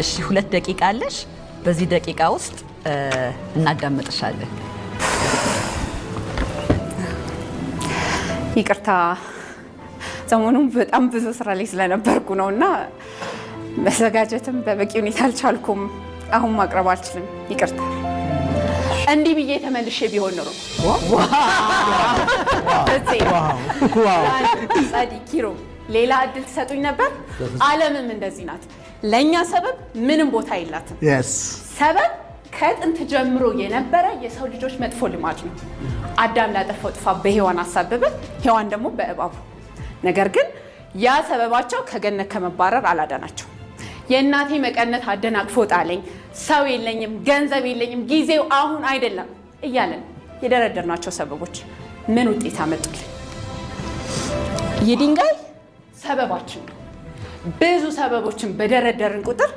እሺ 2 ደቂቃ አለሽ። በዚህ ደቂቃ ውስጥ እናዳምጥሻለን። ይቅርታ ሰሞኑን በጣም ብዙ ስራ ላይ ስለነበርኩ ነውና መዘጋጀትም በበቂ ሁኔታ አልቻልኩም። አሁን ማቅረብ አልችልም። ይቅርታ። እንዲህ ብዬ ተመልሼ ቢሆን ኖሮ ጸዲ ኪሮ ሌላ እድል ትሰጡኝ ነበር። ዓለምም እንደዚህ ናት። ለእኛ ሰበብ ምንም ቦታ የላትም። ሰበብ ከጥንት ጀምሮ የነበረ የሰው ልጆች መጥፎ ልማድ ነው። አዳም ላጠፋው ጥፋት በሔዋን አሳበበ፣ ሔዋን ደግሞ በእባቡ። ነገር ግን ያ ሰበባቸው ከገነት ከመባረር አላዳናቸው። የእናቴ መቀነት አደናቅፎ ጣለኝ፣ ሰው የለኝም፣ ገንዘብ የለኝም፣ ጊዜው አሁን አይደለም እያለን የደረደርናቸው ሰበቦች ምን ውጤት አመጡልን? ይህ ድንጋይ ሰበባችን ነው። ብዙ ሰበቦችን በደረደርን ቁጥር